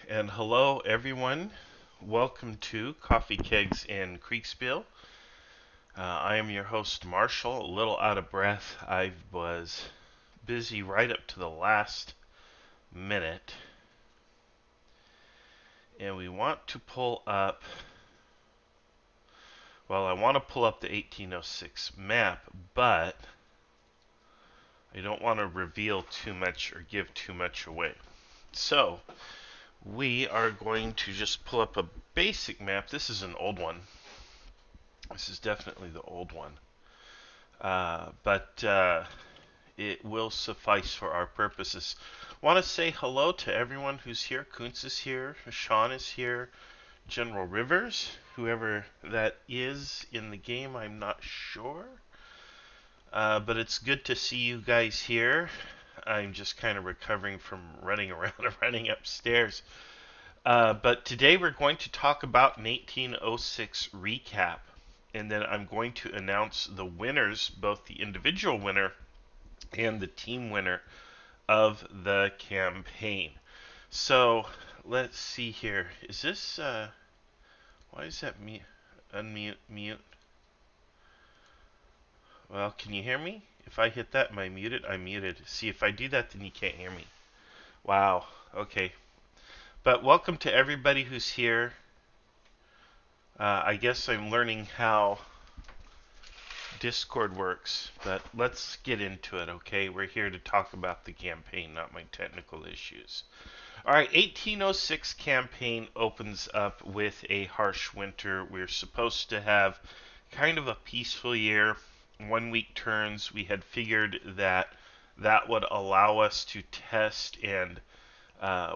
and hello everyone. Welcome to Coffee, Kegs, and Kriegsspiel. I am your host Marshall, a little out of breath. I was busy right up to the last minute, and we want to pull up, I want to pull up the 1806 map, but I don't want to reveal too much or give too much away. So, we are going to just pull up a basic map. This is an old one. This is definitely the old one. But it will suffice for our purposes. Want to say hello to everyone who's here. Kuntz is here. Sean is here. General Rivers, whoever that is in the game, I'm not sure. But it's good to see you guys here. I'm just kind of recovering from running around and running upstairs. But today we're going to talk about an 1806 recap. And then I'm going to announce the winners, both the individual winner and the team winner of the campaign. So let's see here. Is this why is that unmute mute? Well, can you hear me? If I hit that, am I muted? I'm muted. See, if I do that, then you can't hear me. Wow. Okay. But welcome to everybody who's here. I guess I'm learning how Discord works, but let's get into it, okay? We're here to talk about the campaign, not my technical issues. Alright, 1806 campaign opens up with a harsh winter. We're supposed to have kind of a peaceful year, 1 week turns. We had figured that that would allow us to test and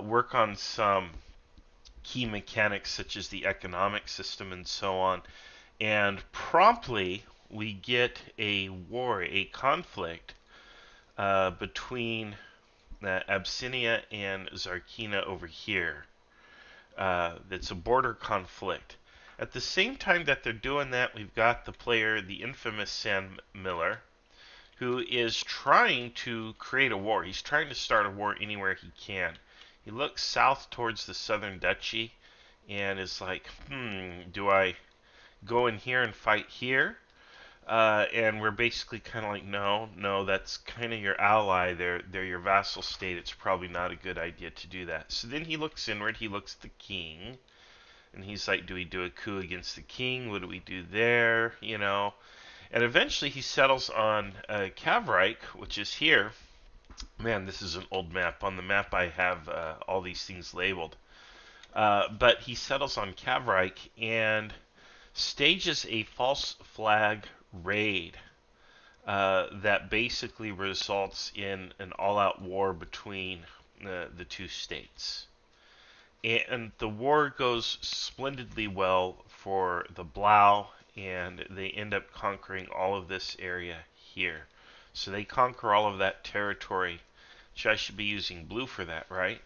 work on some key mechanics such as the economic system and so on. And promptly, we get a war, a conflict between Abyssinia and Zarkina over here. That's a border conflict. At the same time that they're doing that, we've got the player, the infamous Sam Miller, who is trying to create a war. He's trying to start a war anywhere he can. He looks south towards the southern duchy and is like, do I go in here and fight here? And we're basically kind of like, no, that's kind of your ally. They're your vassal state. It's probably not a good idea to do that. So then he looks inward. He looks at the king, and he's like, do we do a coup against the king? What do we do there? And eventually he settles on Kavreich, which is here. Man, this is an old map. On the map I have all these things labeled. But he settles on Kavreich and stages a false flag raid that basically results in an all-out war between the two states. And the war goes splendidly well for the Blau, and they end up conquering all of this area here. So they conquer all of that territory, which I should be using blue for that, right?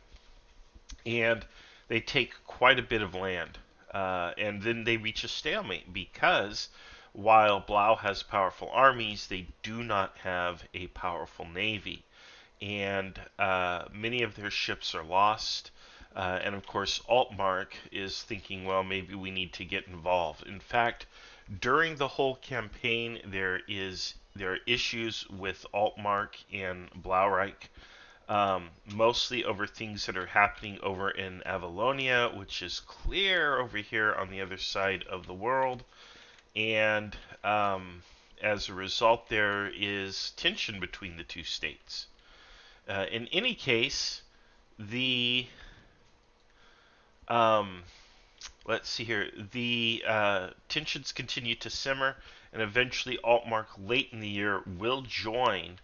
And they take quite a bit of land. And then they reach a stalemate because while Blau has powerful armies, they do not have a powerful navy. And many of their ships are lost. And of course, Altmark is thinking, well, maybe we need to get involved. In fact, during the whole campaign, there are issues with Altmark and Blaureich, mostly over things that are happening over in Avalonia, which is clear over here on the other side of the world. And as a result, there is tension between the two states. In any case, the let's see here. The tensions continue to simmer, and eventually Altmark, late in the year, will join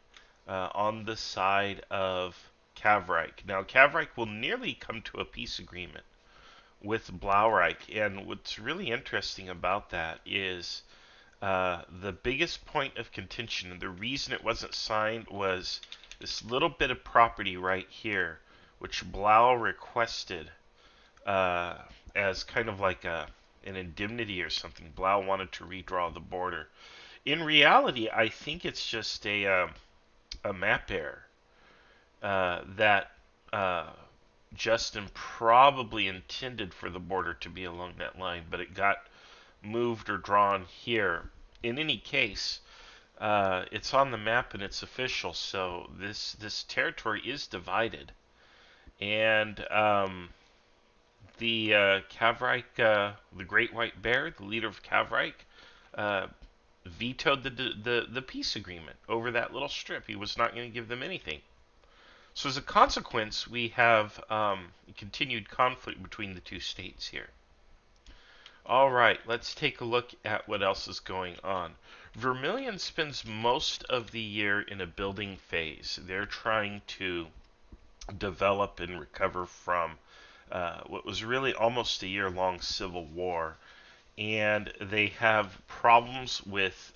on the side of Kavreich. Now, Kavreich will nearly come to a peace agreement with Blaureich, and what's really interesting about that is the biggest point of contention, and the reason it wasn't signed, was this little bit of property right here, which Blau requested as kind of like an indemnity or something. Blau wanted to redraw the border. In reality, I think it's just a map error that Justin probably intended for the border to be along that line, but it got moved or drawn here. In any case, it's on the map and it's official, so this territory is divided. And the Kavreich, the Great White Bear, the leader of Kavreich, uh, vetoed the peace agreement over that little strip. He was not going to give them anything. So as a consequence, we have continued conflict between the two states here. All right, let's take a look at what else is going on. Vermilion spends most of the year in a building phase. They're trying to develop and recover from what was really almost a year-long civil war. And they have problems with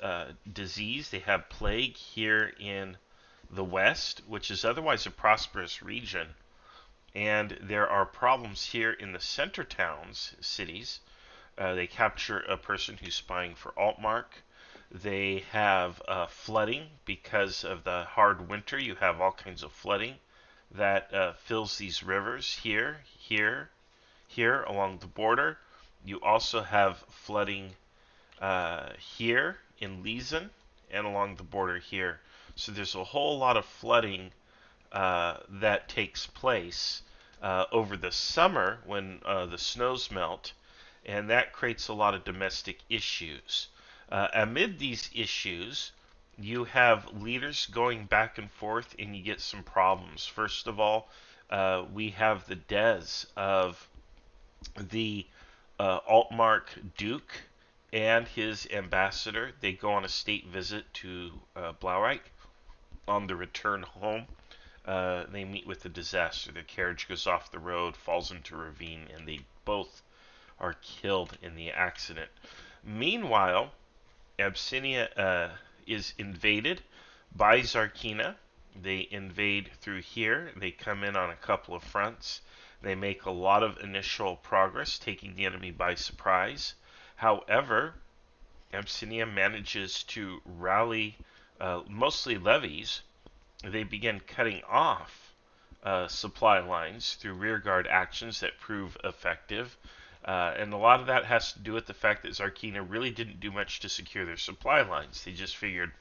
disease. They have plague here in the west, which is otherwise a prosperous region. And there are problems here in the center towns, cities. They capture a person who's spying for Altmark. They have flooding because of the hard winter. You have all kinds of flooding that fills these rivers here along the border. You also have flooding here in Leeson and along the border here. So there's a whole lot of flooding that takes place over the summer when the snows melt, and that creates a lot of domestic issues. Amid these issues, you have leaders going back and forth, and you get some problems. First of all, we have the deaths of the Altmark Duke and his ambassador. They go on a state visit to Blaureich. On the return home, they meet with a disaster. The carriage goes off the road, falls into a ravine, and they both are killed in the accident. Meanwhile, Abyssinia is invaded by Zarkina. They invade through here. They come in on a couple of fronts. They make a lot of initial progress, taking the enemy by surprise. However, Abyssinia manages to rally mostly levies. They begin cutting off supply lines through rearguard actions that prove effective. And a lot of that has to do with the fact that Zarkina really didn't do much to secure their supply lines. They just figured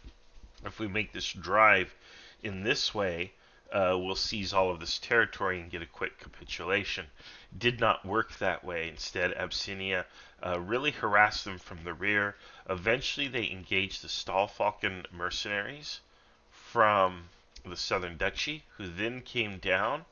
if we make this drive in this way, we'll seize all of this territory and get a quick capitulation. Did not work that way. Instead, Abyssinia really harassed them from the rear. Eventually, they engaged the Stahlfalken mercenaries from the southern duchy, who then came down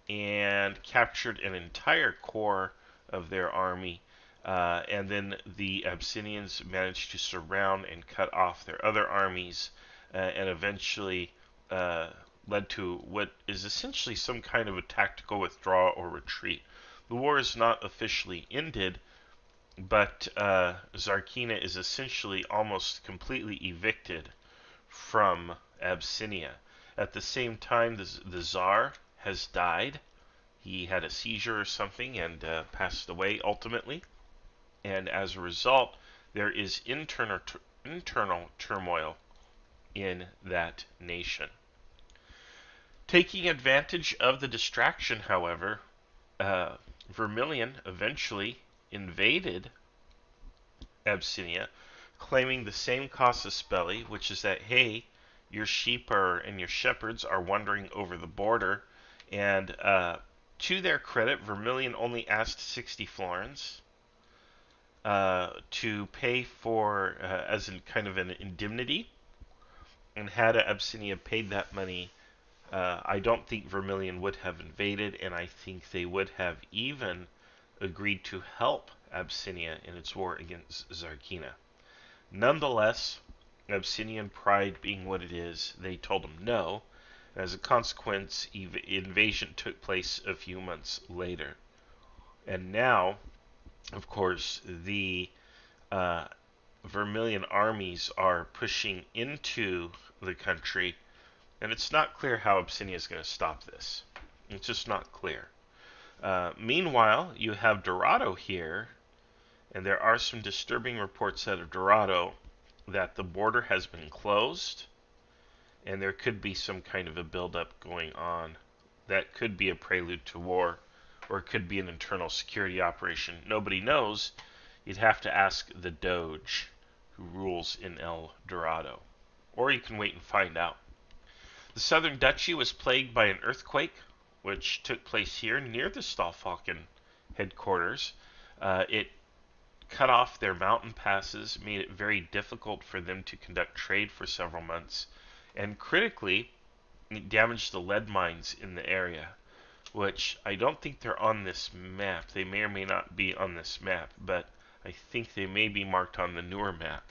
and captured an entire corps of their army. And then the Abyssinians managed to surround and cut off their other armies, and eventually led to what is essentially some kind of a tactical withdrawal or retreat. The war is not officially ended, but Zarkina is essentially almost completely evicted from Abyssinia. At the same time, the Tsar has died. He had a seizure or something and passed away ultimately. And as a result, there is internal turmoil in that nation. Taking advantage of the distraction, however, Vermilion eventually invaded Abyssinia, claiming the same casus belli, which is that, hey, your sheep and your shepherds are wandering over the border, and to their credit, Vermilion only asked 60 florins to pay for as in kind of an indemnity, and had Abyssinia paid that money, I don't think Vermilion would have invaded, and I think they would have even agreed to help Abyssinia in its war against Zarkina. Nonetheless, Abyssinian pride being what it is, they told him no. As a consequence, invasion took place a few months later. And now, of course, the Vermilion armies are pushing into the country, and it's not clear how Abyssinia is going to stop this. It's just not clear. Meanwhile, you have Dorado here, and there are some disturbing reports out of Dorado that the border has been closed, and there could be some kind of a buildup going on. That could be a prelude to war. or it could be an internal security operation. Nobody knows. You'd have to ask the Doge who rules in El Dorado. Or you can wait and find out. The southern duchy was plagued by an earthquake, which took place here near the Stahlfalken headquarters. It cut off their mountain passes, made it very difficult for them to conduct trade for several months, and critically, it damaged the lead mines in the area, which I don't think they're on this map. They may or may not be on this map, but I think they may be marked on the newer map.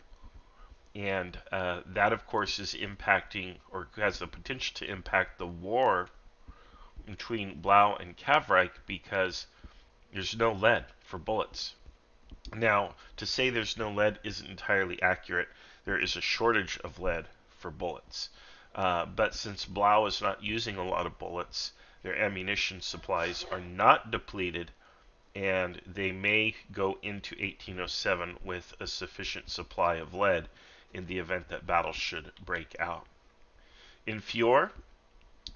And that, of course, is impacting, or has the potential to impact, the war between Blau and Kavreich, because there's no lead for bullets. Now, to say there's no lead isn't entirely accurate. There is a shortage of lead for bullets. But since Blau is not using a lot of bullets, their ammunition supplies are not depleted, and they may go into 1807 with a sufficient supply of lead in the event that battle should break out. In Fior,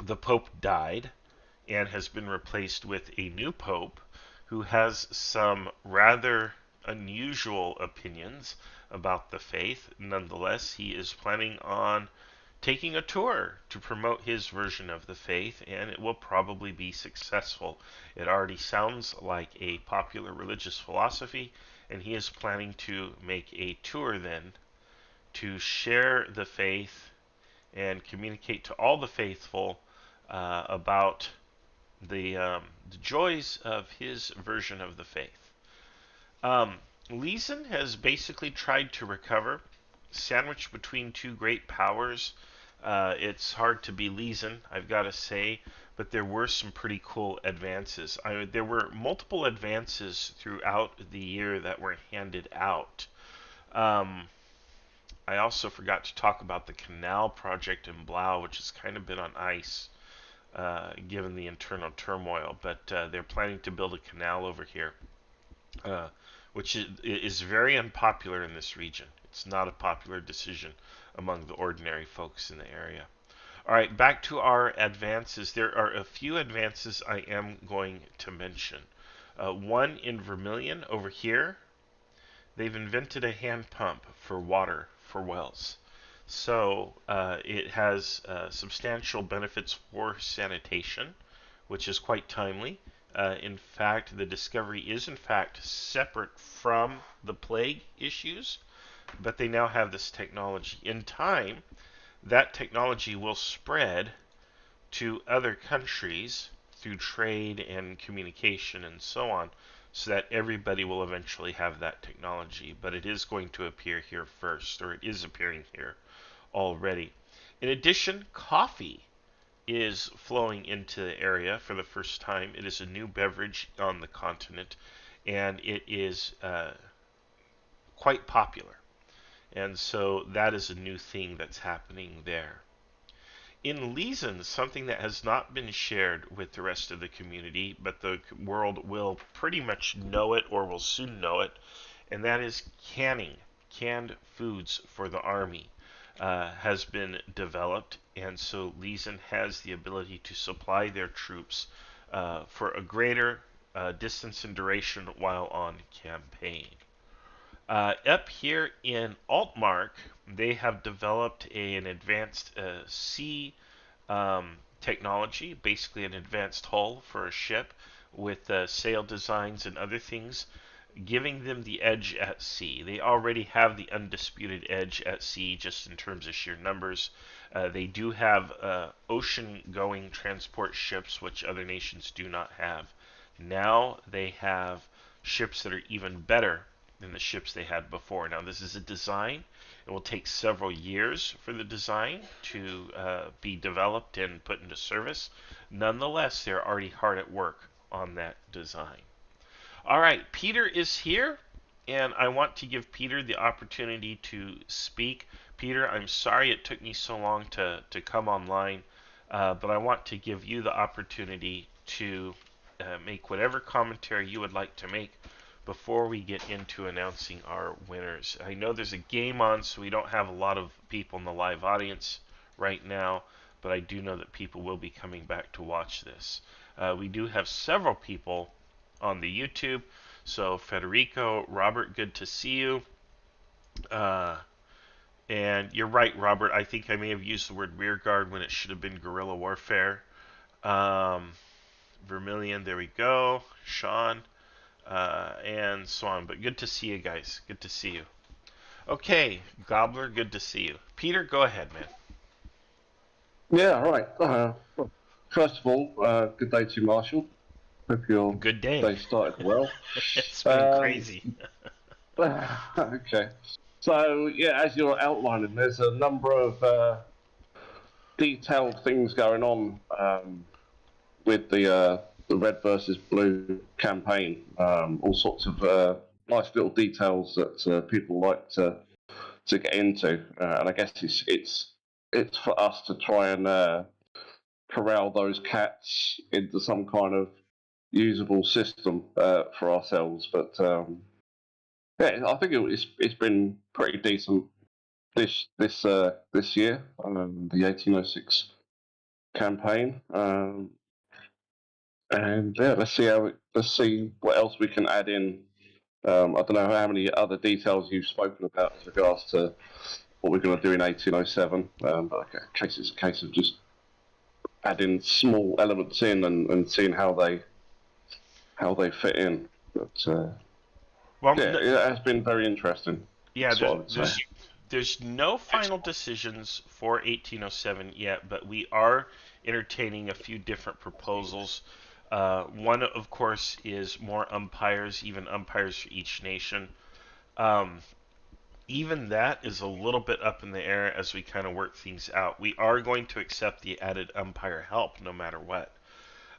the Pope died and has been replaced with a new Pope who has some rather unusual opinions about the faith. Nonetheless, he is planning on taking a tour to promote his version of the faith, and it will probably be successful. It already sounds like a popular religious philosophy, and he is planning to make a tour then to share the faith and communicate to all the faithful about the joys of his version of the faith. Leeson has basically tried to recover, sandwiched between two great powers. It's hard to be Leeson, I've got to say, but there were some pretty cool advances. There were multiple advances throughout the year that were handed out. I also forgot to talk about the canal project in Blau, which has kind of been on ice given the internal turmoil, but they're planning to build a canal over here, which is very unpopular in this region. It's not a popular decision among the ordinary folks in the area. All right, back to our advances. There are a few advances I am going to mention. One in Vermilion over here, they've invented a hand pump for water for wells. So it has substantial benefits for sanitation, which is quite timely. In fact, the discovery is in fact separate from the plague issues, but they now have this technology. In time, that technology will spread to other countries through trade and communication and so on, so that everybody will eventually have that technology. But it is going to appear here first, or it is appearing here already. In addition, coffee is flowing into the area for the first time. It is a new beverage on the continent, and it is quite popular. And so that is a new thing that's happening there. In Leeson, something that has not been shared with the rest of the community, but the world will pretty much know it or will soon know it, and that is canning. Canned foods for the Army has been developed, and so Leeson has the ability to supply their troops for a greater distance and duration while on campaign. Up here in Altmark, they have developed an advanced sea technology, basically an advanced hull for a ship with sail designs and other things, giving them the edge at sea. They already have the undisputed edge at sea just in terms of sheer numbers. They do have ocean-going transport ships, which other nations do not have. Now they have ships that are even better than the ships they had before. Now, this is a design. It will take several years for the design to be developed and put into service. Nonetheless, they're already hard at work on that design. All right, Peter is here, and I want to give Peter the opportunity to speak. Peter, I'm sorry it took me so long to come online, but I want to give you the opportunity to make whatever commentary you would like to make before we get into announcing our winners. I know there's a game on, so we don't have a lot of people in the live audience right now, but I do know that people will be coming back to watch this. We do have several people on the YouTube. So Federico, Robert, good to see you. Uh, and you're right, Robert. I think I may have used the word rearguard when it should have been guerrilla warfare. Um, Vermilion, there we go. Sean, and so on. But good to see you guys. Good to see you. Okay, Gobbler, good to see you. Peter, go ahead, man. Yeah, right. Well, first of all, good day to you, Marshall. Hope your Good day. day started well. It's been Um, crazy. okay. So, yeah, as you're outlining, there's a number of detailed things going on with the red versus blue campaign. All sorts of nice little details that people like to get into, and I guess it's for us to try and corral those cats into some kind of usable system for ourselves. But yeah, I think it's been pretty decent this year. The 1806 campaign, and yeah, let's see what else we can add in. I don't know how many other details you've spoken about with regards to what we're going to do in 1807, but okay, it's a case of just adding small elements in and seeing how they fit in. But Well, yeah, it has been very interesting. yeah, That's what there's I would say. there's there's no final decisions for 1807 yet, but we are entertaining a few different proposals. One, of course, is more umpires, even umpires for each nation. Um, Even that is a little bit up in the air as we kind of work things out. We are going to accept the added umpire help no matter what.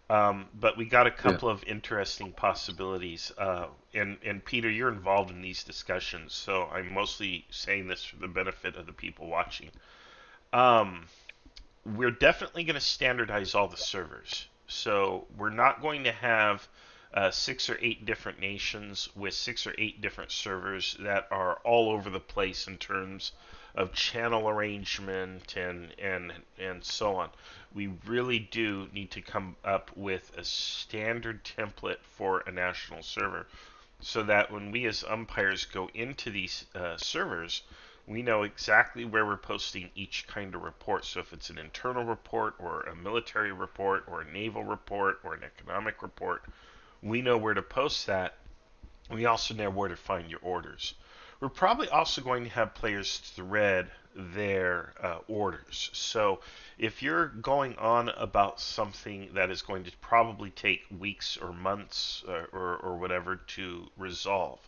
But we got a Yeah, couple of interesting possibilities. And Peter, you're involved in these discussions, so I'm mostly saying this for the benefit of the people watching. Um, we're definitely going to standardize all the servers. So we're not going to have 6 or 8 different nations with 6 or 8 different servers that are all over the place in terms of channel arrangement and so on. We really do need to come up with a standard template for a national server so that when we as umpires go into these servers, we know exactly where we're posting each kind of report. So if it's an internal report or a military report or a naval report or an economic report, we know where to post that. We also know where to find your orders. We're probably also going to have players thread their orders. So if you're going on about something that is going to probably take weeks or months or whatever to resolve,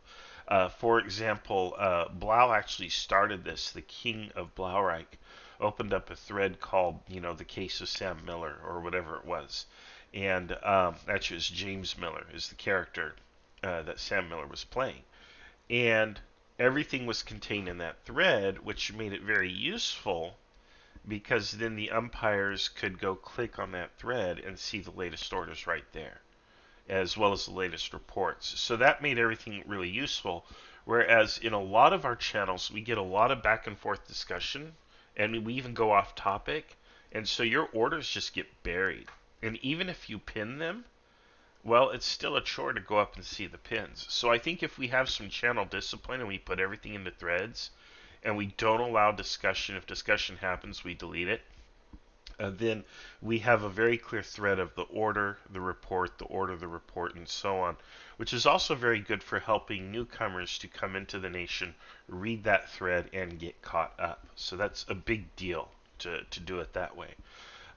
for example, Blau actually started this. The king of Blaureich opened up a thread called, the case of Sam Miller or whatever it was. And actually, it's James Miller is the character that Sam Miller was playing. And everything was contained in that thread, which made it very useful because then the umpires could go click on that thread and see the latest orders right there, as well as the latest reports. So that made everything really useful. Whereas in a lot of our channels, we get a lot of back and forth discussion, and we even go off topic, and so your orders just get buried. And even if you pin them, well, it's still a chore to go up and see the pins. So I think if we have some channel discipline and we put everything into threads and we don't allow discussion, if discussion happens, we delete it. Then we have a very clear thread of the order, the report, the order, the report, and so on, which is also very good for helping newcomers to come into the nation, read that thread, and get caught up. So that's a big deal to do it that way.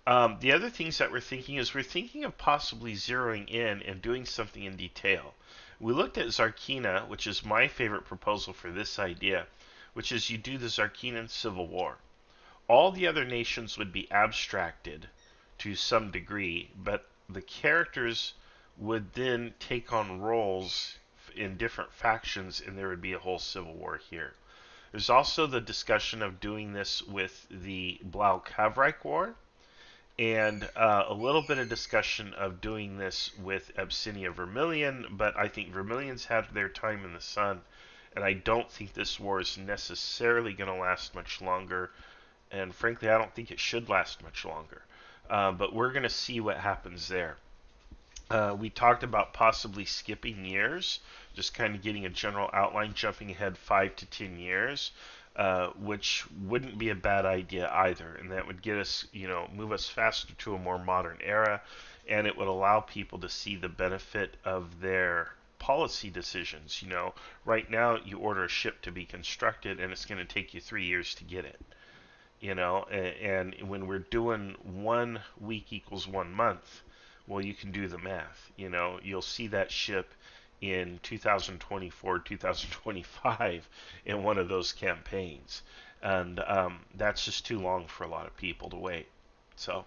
The other things that we're thinking is we're thinking of possibly zeroing in and doing something in detail. We looked at Zarkina, which is my favorite proposal for this idea, which is you do the Zarkinan Civil War. All the other nations would be abstracted to some degree, but the characters would then take on roles in different factions, and there would be a whole civil war here. There's also the discussion of doing this with the Blau-Kavreich War, and a little bit of discussion of doing this with Abyssinia Vermilion, but I think Vermilion's had their time in the sun, and I don't think this war is necessarily going to last much longer, and frankly, I don't think it should last much longer. But we're going to see what happens there. We talked about possibly skipping years, just kind of getting a general outline, jumping ahead 5 to 10 years, which wouldn't be a bad idea either. And that would get us, move us faster to a more modern era, and it would allow people to see the benefit of their policy decisions. Right now you order a ship to be constructed, and it's going to take you 3 years to get it. And when we're doing 1 week equals 1 month, well, you can do the math. You'll see that ship in 2024, 2025 in one of those campaigns. And that's just too long for a lot of people to wait. So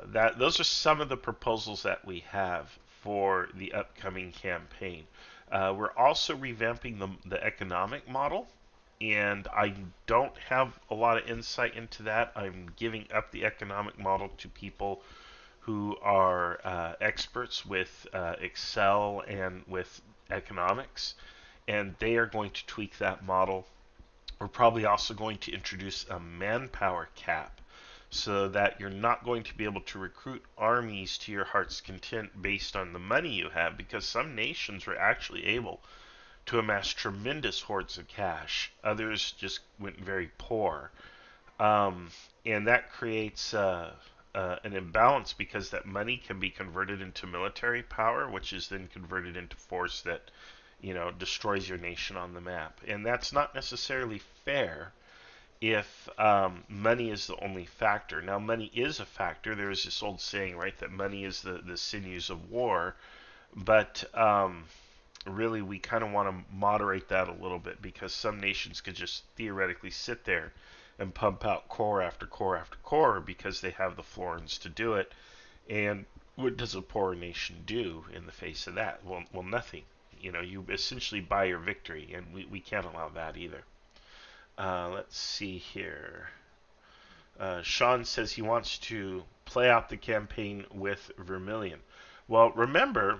those are some of the proposals that we have for the upcoming campaign. We're also revamping the economic model, and I don't have a lot of insight into that. I'm giving up the economic model to people who are experts with Excel and with economics, and they are going to tweak that model. We're probably also going to introduce a manpower cap so that you're not going to be able to recruit armies to your heart's content based on the money you have, because some nations were actually able to amass tremendous hoards of cash. Others just went very poor. And that creates an imbalance because that money can be converted into military power, which is then converted into force that destroys your nation on the map. And that's not necessarily fair if money is the only factor. Now, money is a factor. There is this old saying, right, that money is the sinews of war. But really, we kind of want to moderate that a little bit because some nations could just theoretically sit there and pump out core after core after core because they have the florins to do it. And what does a poor nation do in the face of that? Well, nothing. You essentially buy your victory, and we can't allow that either. Let's see here. Sean says he wants to play out the campaign with Vermilion. Well, remember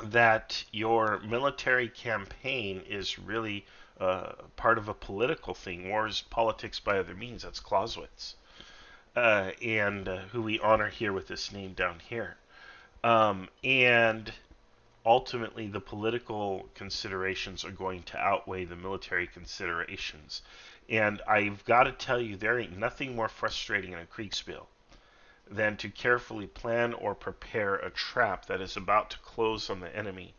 that your military campaign is really part of a political thing. War is politics by other means. That's Clausewitz, and who we honor here with this name down here. And ultimately, the political considerations are going to outweigh the military considerations. And I've got to tell you, there ain't nothing more frustrating in a Kriegsspiel than to carefully plan or prepare a trap that is about to close on the enemy.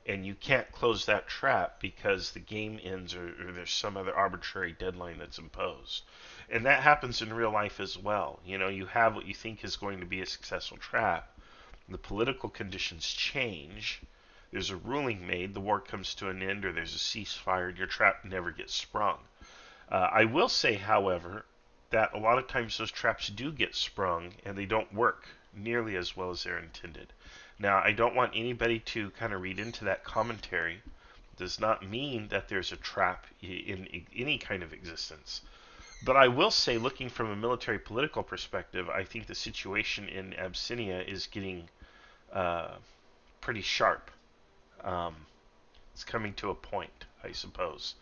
And you can't close that trap because the game ends or there's some other arbitrary deadline that's imposed. And that happens in real life as well. You have what you think is going to be a successful trap. The political conditions change. There's a ruling made, the war comes to an end, or there's a ceasefire, and your trap never gets sprung. I will say, however, that a lot of times those traps do get sprung and they don't work nearly as well as they're intended. Now, I don't want anybody to kind of read into that commentary. It does not mean that there's a trap in any kind of existence. But I will say, looking from a military political perspective, I think the situation in Abyssinia is getting pretty sharp. Um, it's coming to a point, I suppose.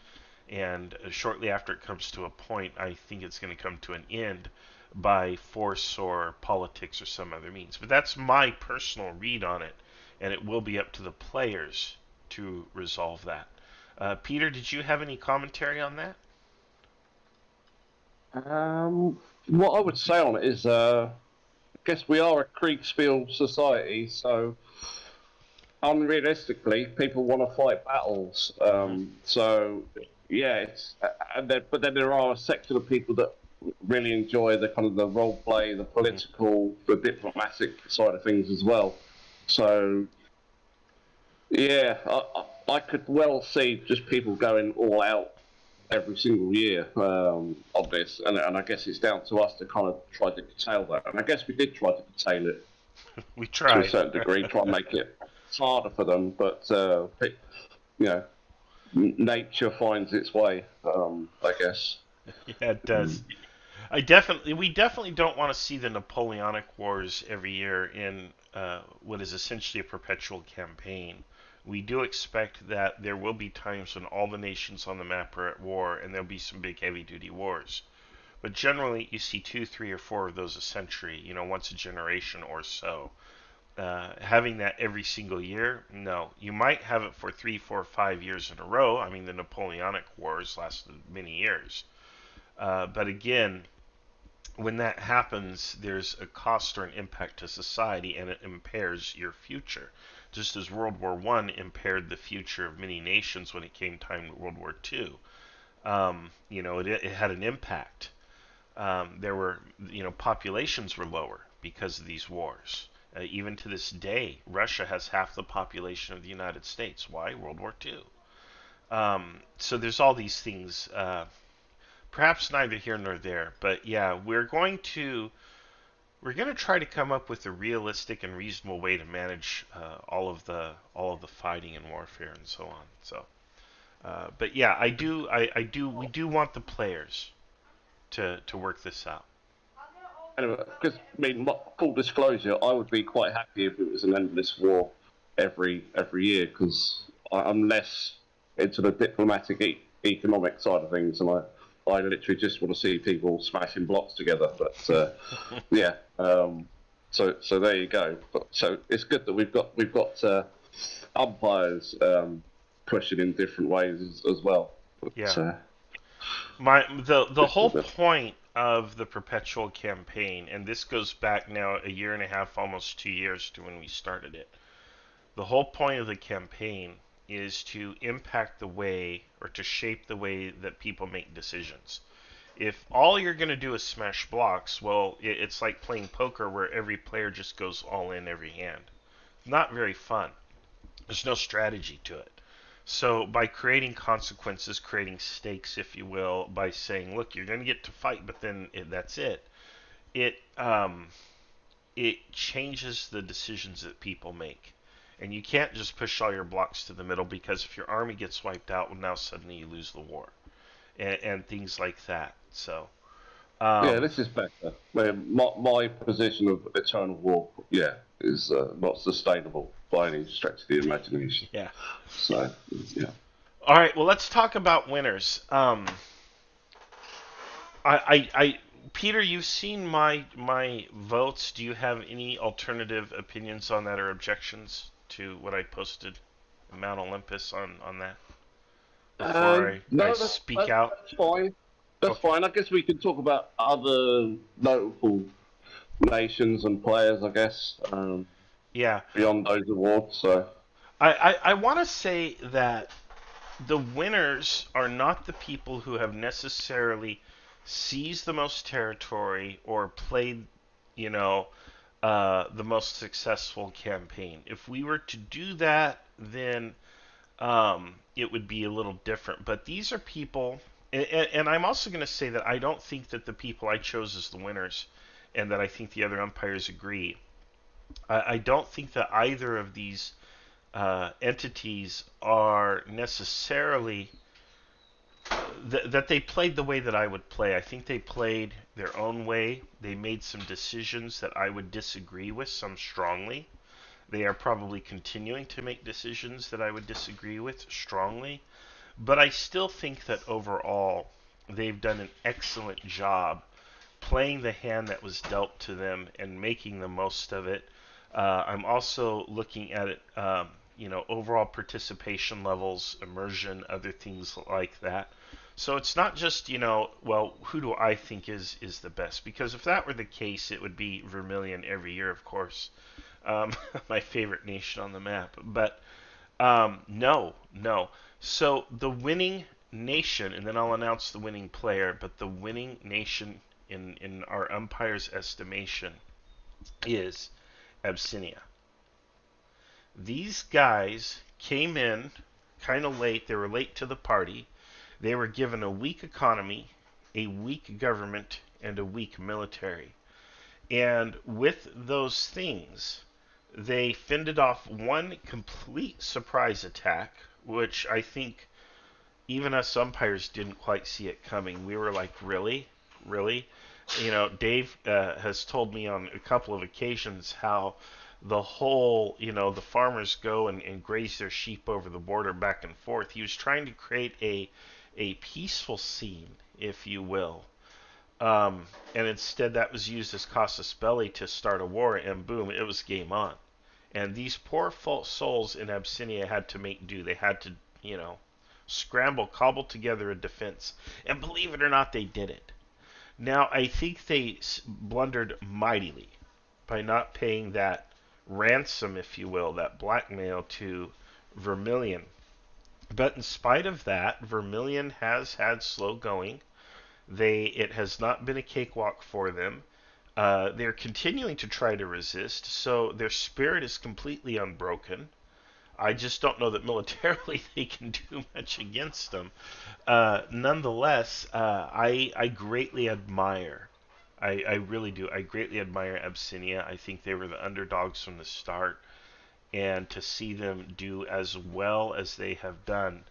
And shortly after it comes to a point, I think it's going to come to an end by force or politics or some other means. But that's my personal read on it, and it will be up to the players to resolve that. Peter, did you have any commentary on that? What I would say on it is, I guess we are a Kriegsspiel society, so unrealistically, people want to fight battles. Mm-hmm. So yeah, but then there are a section of people that really enjoy the kind of the role play, the Mm-hmm. political, the diplomatic side of things as well. So yeah, I could well see just people going all out every single year of this, and I guess it's down to us to kind of try to curtail that. And I guess we did try to curtail it We to a tried. certain degree, try and make it harder for them. But you know, nature finds its way, I guess. Yeah, it does. We definitely don't want to see the Napoleonic Wars every year in what is essentially a perpetual campaign. We do expect that there will be times when all the nations on the map are at war, and there'll be some big heavy-duty wars. But generally, you see two, three, or four of those a century. Once a generation or so. having that every single year, no. You might have it for 3, 4, 5 years in a row. I mean, the Napoleonic Wars lasted many years. But again, when that happens, there's a cost or an impact to society, and it impairs your future. Just as World War I impaired the future of many nations when it came time to World War II. It had an impact. There were, populations were lower because of these wars. Even to this day, Russia has half the population of the United States. Why? World War II. So there's all these things. Perhaps neither here nor there, but yeah, we're going to try to come up with a realistic and reasonable way to manage all of the fighting and warfare and so on. So, but yeah, we do want the players to work this out. Anyway, because I mean, full disclosure, I would be quite happy if it was an endless war every year, because I'm less into the diplomatic economic side of things, and I literally just want to see people smashing blocks together. But yeah, so there you go. But so it's good that we've got umpires pushing in different ways as well. But, Yeah. The whole point of the perpetual campaign, and this goes back now a year and a half, almost 2 years to when we started it. The whole point of the campaign is to impact the way or to shape the way that people make decisions. If all you're going to do is smash blocks, well, it's like playing poker where every player just goes all in every hand. Not very fun. There's no strategy to it. So by creating consequences, creating stakes, if you will, by saying, look, you're going to get to fight, but then that's it. It it changes the decisions that people make. And you can't just push all your blocks to the middle, because if your army gets wiped out, well, now suddenly you lose the war, and things like that. So, yeah, um, this is better. My position of eternal war, yeah, is not sustainable by any stretch of the imagination. yeah. So, yeah. All right. Well, let's talk about winners. Peter, you've seen my votes. Do you have any alternative opinions on that or objections to what I posted, Mount Olympus, on that before I No, speak out? that's fine. That's Okay. fine. I guess we can talk about other notable nations and players, I guess, Yeah. beyond those awards. So, I want to say that the winners are not the people who have necessarily seized the most territory or played, you know, the most successful campaign. If we were to do that, then it would be a little different. But these are people, and I'm also going to say that I don't think that the people I chose as the winners, and that I think the other umpires agree. I don't think that either of these entities are necessarily that they played the way that I would play. I think they played their own way. They made some decisions that I would disagree with, some strongly. They are probably continuing to make decisions that I would disagree with strongly. But I still think that overall, they've done an excellent job playing the hand that was dealt to them and making the most of it. I'm also looking at it, overall participation levels, immersion, other things like that. So it's not just, well, who do I think is the best? Because if that were the case, it would be Vermilion every year, of course, my favorite nation on the map. But no, no. So the winning nation, and then I'll announce the winning player, but the winning nation in our umpire's estimation is Abyssinia. These guys came in kind of late. They were late to the party. They were given a weak economy, a weak government, and a weak military. And with those things, they fended off one complete surprise attack, which I think even us umpires didn't quite see it coming. We were like, really? Really? Dave has told me on a couple of occasions how the farmers go and graze their sheep over the border back and forth. He was trying to create a peaceful scene, if you will. And instead, that was used as casus belli to start a war, and boom, it was game on. And these poor souls in Abyssinia had to make do. They had to, you know, scramble, cobble together a defense. And believe it or not, they did it. Now, I think they blundered mightily by not paying that ransom, if you will, that blackmail to Vermilion. But in spite of that, Vermilion has had slow going. It has not been a cakewalk for them. They're continuing to try to resist, so their spirit is completely unbroken. I just don't know that militarily they can do much against them. Nonetheless, I greatly admire. I really do. I greatly admire Abyssinia. I think they were the underdogs from the start, and to see them do as well as they have done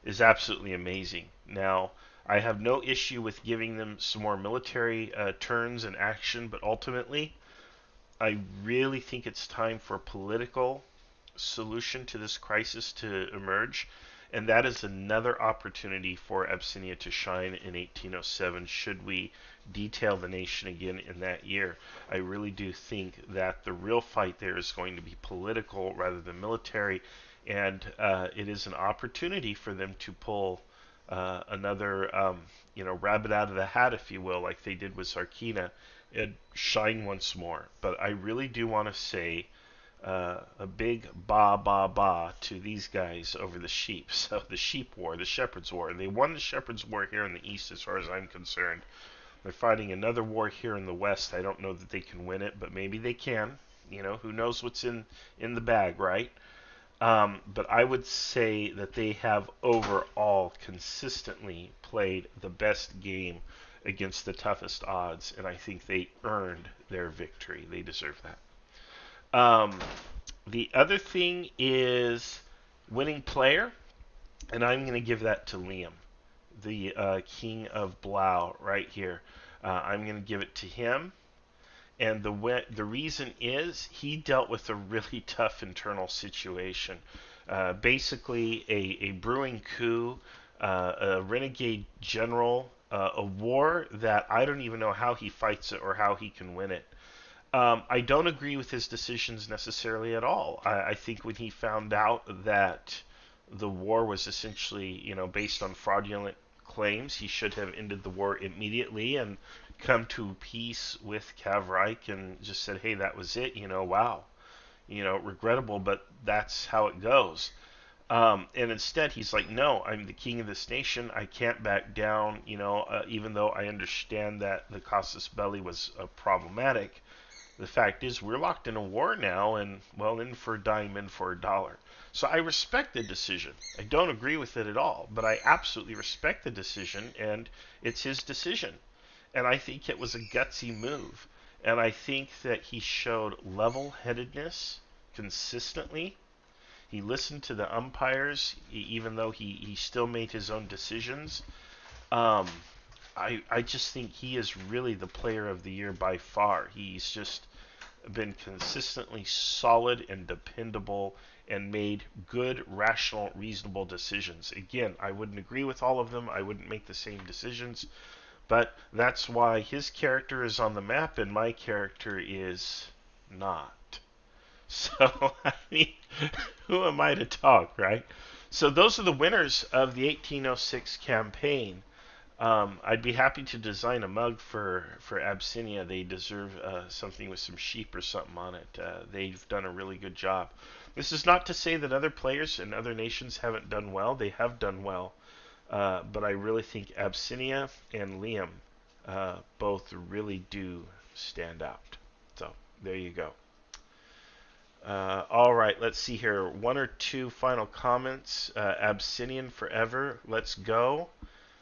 is absolutely amazing. Now, I have no issue with giving them some more military turns and action, but ultimately, I really think it's time for a political solution to this crisis to emerge, and that is another opportunity for Abyssinia to shine in 1807 should we detail the nation again in that year. I really do think that the real fight there is going to be political rather than military, and it is an opportunity for them to pull another rabbit out of the hat, if you will, like they did with Sarkina, and shine once more. But I really do want to say a big ba ba ba to these guys over the sheep. So the sheep war, the shepherd's war. They won the shepherd's war here in the east, as far as I'm concerned. They're fighting another war here in the west. I don't know that they can win it, but maybe they can. You know, who knows what's in the bag, right? But I would say that they have overall consistently played the best game against the toughest odds, and I think they earned their victory. They deserve that. The other thing is winning player, and I'm going to give that to Liam, the King of Blau, right here. I'm going to give it to him. And the reason is he dealt with a really tough internal situation. Basically, a brewing coup, a renegade general, a war that I don't even know how he fights it or how he can win it. I don't agree with his decisions necessarily at all. I think when he found out that the war was essentially, based on fraudulent claims, he should have ended the war immediately and come to peace with Kavreich and just said, "Hey, that was it. Wow, regrettable, but that's how it goes." And instead, he's like, "No, I'm the king of this nation. I can't back down. Even though I understand that the casus belli was problematic." The fact is, we're locked in a war now, and, well, in for a dime, in for a dollar. So I respect the decision. I don't agree with it at all, but I absolutely respect the decision, and it's his decision. And I think it was a gutsy move. And I think that he showed level headedness consistently. He listened to the umpires, even though he still made his own decisions. Um, I just think he is really the player of the year by far. He's just been consistently solid and dependable and made good, rational, reasonable decisions. Again, I wouldn't agree with all of them. I wouldn't make the same decisions. But that's why his character is on the map and my character is not. So, I mean, who am I to talk, right? So, those are the winners of the 1806 campaign. I'd be happy to design a mug for Abyssinia. They deserve something with some sheep or something on it. They've done a really good job. This is not to say that other players and other nations haven't done well. They have done well. But I really think Abyssinia and Liam both really do stand out. So there you go. All right, let's see here. One or two final comments. Abyssinian forever. Let's go.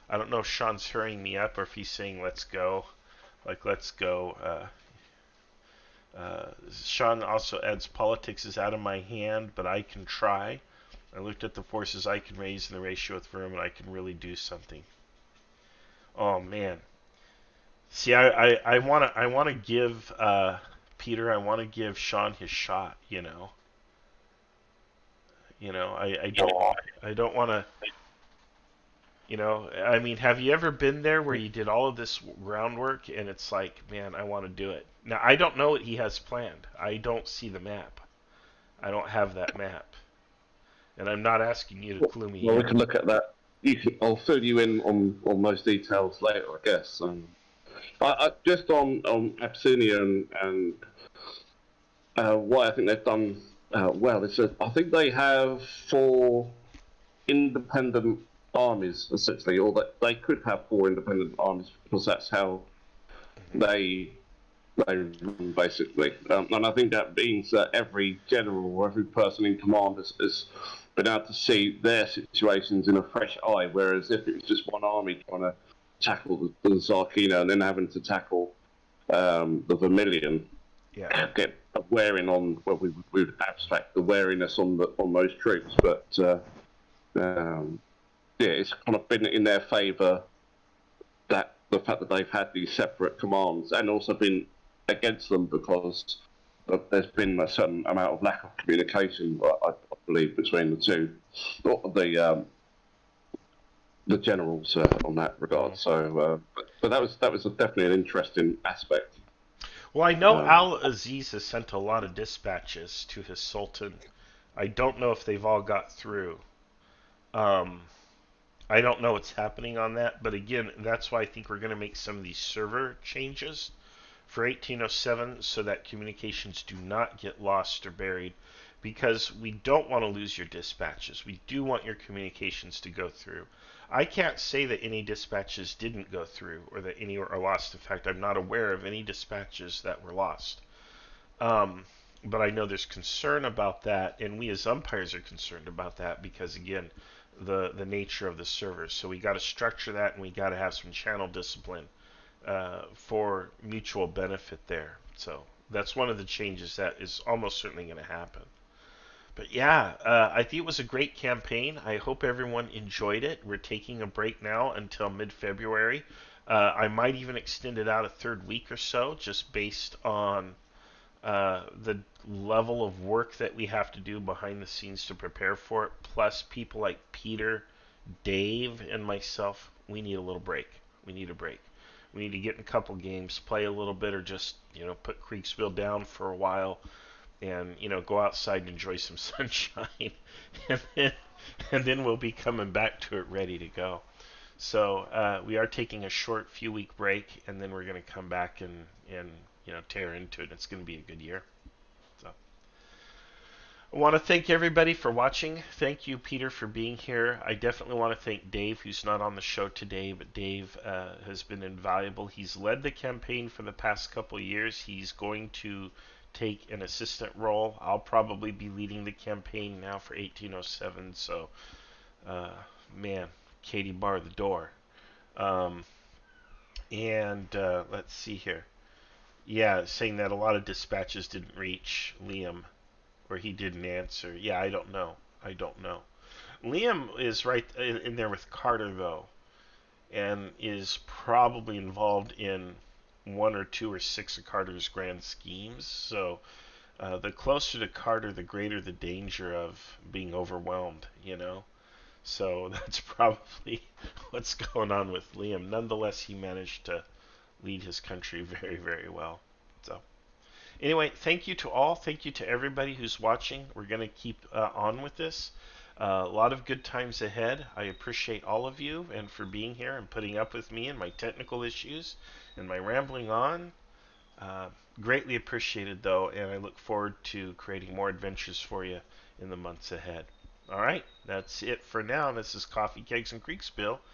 I don't know if Sean's hurrying me up or if he's saying let's go. Like, let's go. Sean also adds politics is out of my hand, but I can try. I looked at the forces I can raise in the ratio with Verm, and I can really do something. Oh man. See, I wanna give Peter. I wanna give Sean his shot. I don't want to. I mean, have you ever been there where you did all of this groundwork and it's like, man, I want to do it. Now, I don't know what he has planned. I don't see the map. I don't have that map, and I'm not asking you to clue me Well, we in. can look at that. I'll fill you in on those details later, I guess. Just on Abyssinia and what I think they've done well. I think they have four independent armies essentially, or that they could have four independent armies because that's how Hmm. they they run basically. And I think that means that every general or every person in command has been able to see their situations in a fresh eye. Whereas if it was just one army trying to tackle the Zarkina and then having to tackle the Vermilion, Yeah. get a wearing on. Well, we would abstract the wariness on those troops, but um, yeah, it's kind of been in their favour that the fact that they've had these separate commands, and also been against them because there's been a certain amount of lack of communication, I believe, between the two, the generals on that regard. Hmm. But that was definitely an interesting aspect. Well, I know Um, Al Aziz has sent a lot of dispatches to his sultan. I don't know if they've all got through. Um, I don't know what's happening on that, but again, that's why I think we're going to make some of these server changes for 1807 so that communications do not get lost or buried, because we don't want to lose your dispatches. We do want your communications to go through. I can't say that any dispatches didn't go through or that any are lost. In fact, I'm not aware of any dispatches that were lost. Um, but I know there's concern about that, and we as umpires are concerned about that because, again, the nature of the server. So we got to structure that, and we got to have some channel discipline for mutual benefit there. So that's one of the changes that is almost certainly going to happen. But yeah, I think it was a great campaign. I hope everyone enjoyed it. We're taking a break now until mid-February. I might even extend it out a third week or so, just based on the level of work that we have to do behind the scenes to prepare for it. Plus, people like Peter, Dave, and myself, we need a little break. We need a break. We need to get in a couple games, play a little bit, or just put Kriegsspiel down for a while, and go outside and enjoy some sunshine, and then we'll be coming back to it ready to go. So we are taking a short few week break, and then we're going to come back and tear into it. It's going to be a good year. So I want to thank everybody for watching. Thank you, Peter, for being here. I definitely want to thank Dave, who's not on the show today, but Dave has been invaluable. He's led the campaign for the past couple years. He's going to take an assistant role. I'll probably be leading the campaign now for 1807. So, uh, man, Katie bar the door. Um, and let's see here. Yeah, saying that a lot of dispatches didn't reach Liam, or he didn't answer. Yeah, I don't know. I don't know. Liam is right in there with Carter, though, and is probably involved in one or two or six of Carter's grand schemes. So the closer to Carter, the greater the danger of being overwhelmed. So that's probably what's going on with Liam. Nonetheless, he managed to lead his country very, very well. So, anyway, thank you to all. Thank you to everybody who's watching. We're going to keep on with this. A lot of good times ahead. I appreciate all of you and for being here and putting up with me and my technical issues and my rambling on. Uh, Greatly appreciated, though, and I look forward to creating more adventures for you in the months ahead. All right, that's it for now. This is Coffee, Kegs, and Kriegsspiel.